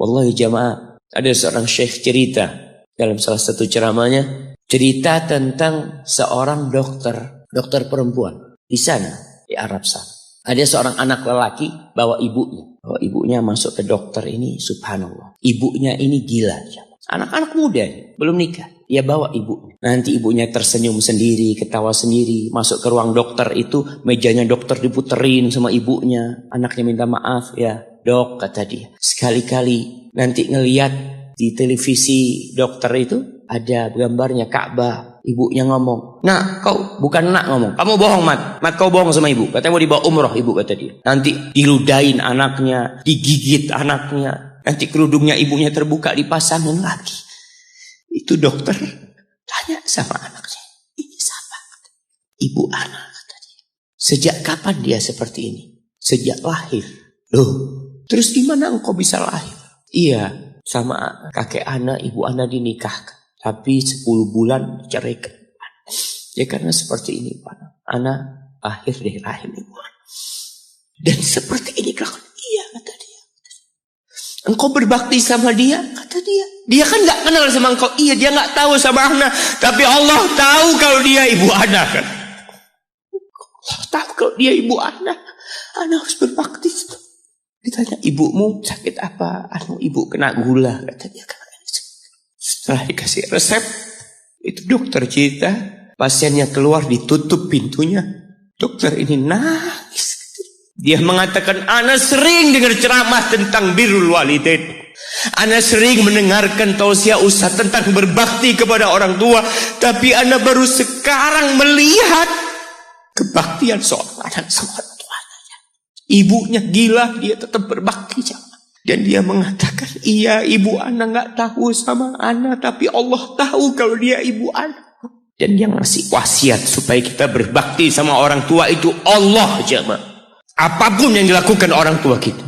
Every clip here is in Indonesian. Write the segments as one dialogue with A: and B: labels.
A: Wallahi jamaah, ada seorang syekh cerita dalam salah satu ceramahnya, cerita tentang seorang dokter perempuan di sana, di Arab sana. Ada seorang anak lelaki bawa ibunya masuk ke dokter ini, subhanallah. Ibunya ini gila. Anak-anak muda, belum nikah. Dia bawa ibunya. Nanti ibunya tersenyum sendiri, ketawa sendiri. Masuk ke ruang dokter itu, mejanya dokter diputerin sama ibunya. Anaknya minta maaf, ya dok, kata dia. Sekali-kali nanti ngeliat di televisi dokter itu, ada gambarnya Ka'bah. Ibunya ngomong, nak kau, bukan nak ngomong, kamu bohong Mat kau bohong sama ibu. Katanya mau dibawa umroh ibu, kata dia. Nanti diludahin anaknya, digigit anaknya. Nanti kerudungnya ibunya terbuka, dipasangin lagi. Itu dokter tanya sama anaknya, ini siapa? Ibu anak, kata dia. Sejak kapan dia seperti ini? Sejak lahir. Loh, terus gimana engkau bisa lahir? Iya, sama kakek anak, ibu anak dinikahkan. Tapi 10 bulan diceraikan. Ya karena seperti ini Pak. Anak lahir dari rahim ibu. Dan seperti ini kelakuan. Iya, kata dia. Engkau berbakti sama dia, kata dia. Dia kan gak kenal sama engkau. Iya, dia gak tahu sama anak. Tapi Allah tahu kalau dia ibu anak. Kan? Allah tahu kalau dia ibu anak. Anak harus berbakti. Ditanya, ibumu sakit apa? Ibu kena gula, kata dia. Setelah dikasih resep, itu dokter cerita, pasiennya keluar ditutup pintunya. Dokter ini nangis. Dia mengatakan, ana sering dengar ceramah tentang birrul walidain. Ana sering mendengarkan tausiah ustaz tentang berbakti kepada orang tua. Tapi ana baru sekarang melihat kebaktian seorang anak sama orang tuanya. Ibunya gila, dia tetap berbakti. Dan dia mengatakan, iya ibu anak gak tahu sama anak, tapi Allah tahu kalau dia ibu anak. Dan yang ngasih wasiat supaya kita berbakti sama orang tua itu Allah, jemaah. Apapun yang dilakukan orang tua kita,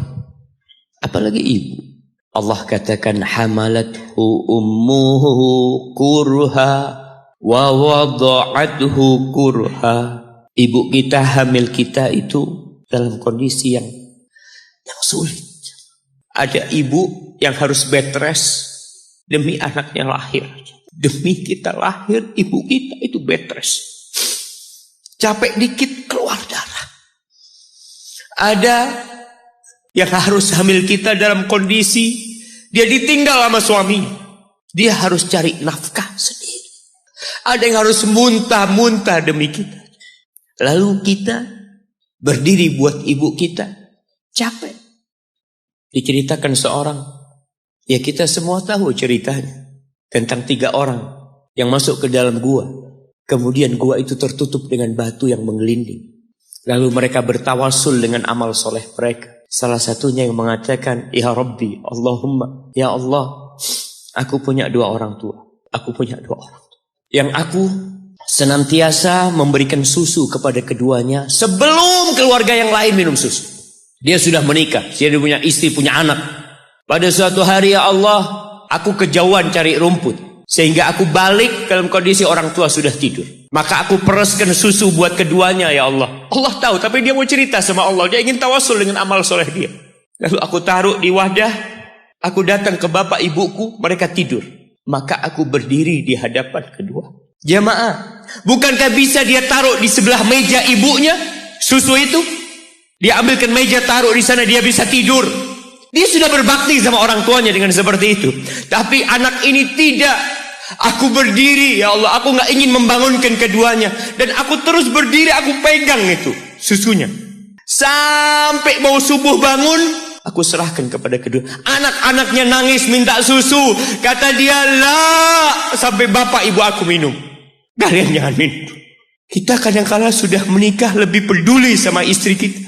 A: apalagi ibu. Allah katakan, hamalathu ummuhu kurha wa wada'athu kurha. Ibu kita, hamil kita itu dalam kondisi yang sulit. Ada ibu yang harus bed rest demi anaknya lahir. Demi kita lahir, ibu kita itu bed rest. Capek dikit keluar darah. Ada yang harus hamil kita dalam kondisi dia ditinggal sama suaminya. Dia harus cari nafkah sendiri. Ada yang harus muntah-muntah demi kita. Lalu kita berdiri buat ibu kita. Capek. Diceritakan seorang, ya kita semua tahu ceritanya, tentang 3 orang yang masuk ke dalam gua. Kemudian gua itu tertutup dengan batu yang menggelinding. Lalu mereka bertawasul dengan amal soleh mereka. Salah satunya yang mengatakan, ya Rabbi, Allahumma, ya Allah, aku punya 2 orang tua. Aku punya 2 orang tua. Yang aku senantiasa memberikan susu kepada keduanya sebelum keluarga yang lain minum susu. Dia sudah menikah, dia punya istri, punya anak. Pada suatu hari, ya Allah, aku kejauhan cari rumput. Sehingga aku balik dalam kondisi orang tua sudah tidur. Maka aku pereskan susu buat keduanya, ya Allah. Allah tahu, tapi dia mau cerita sama Allah. Dia ingin tawasul dengan amal soleh dia. Lalu aku taruh di wadah. Aku datang ke bapak ibuku, mereka tidur. Maka aku berdiri di hadapan kedua. Jamaah, bukankah bisa dia taruh di sebelah meja ibunya susu itu? Dia ambilkan meja, taruh di sana, dia bisa tidur. Dia sudah berbakti sama orang tuanya dengan seperti itu. Tapi anak ini tidak. Aku berdiri, ya Allah, aku gak ingin membangunkan keduanya. Dan aku terus berdiri, aku pegang itu susunya. Sampai mau subuh bangun, aku serahkan kepada kedua. Anak-anaknya nangis minta susu. Kata dia, lah, sampai bapak ibu aku minum. Kalian jangan minum. Kita kadang-kala sudah menikah lebih peduli sama istri kita.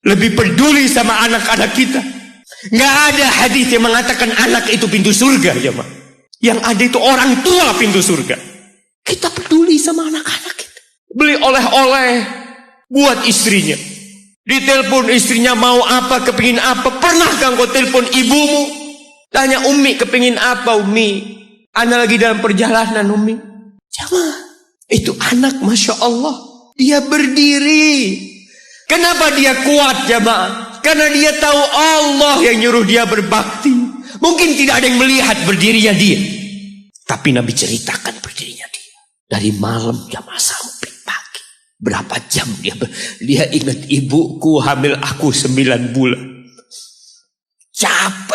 A: Lebih peduli sama anak-anak kita. Nggak ada hadis yang mengatakan anak itu pintu surga, jemaah. Yang ada itu orang tua pintu surga. Kita peduli sama anak-anak kita. Beli oleh-oleh buat istrinya. Ditelepon istrinya mau apa, kepingin apa. Pernahkah engkau telepon ibumu? Tanya, Umi kepingin apa, Umi? Ana lagi dalam perjalanan, Umi. Jemaah, itu anak, Masya Allah. Dia berdiri. Kenapa dia kuat, jemaah? Karena dia tahu Allah yang nyuruh dia berbakti. Mungkin tidak ada yang melihat berdirinya dia. Tapi Nabi ceritakan berdirinya dia. Dari malam jamaah sampai pagi. Berapa jam dia ingat, ibuku hamil aku 9 bulan. Capek.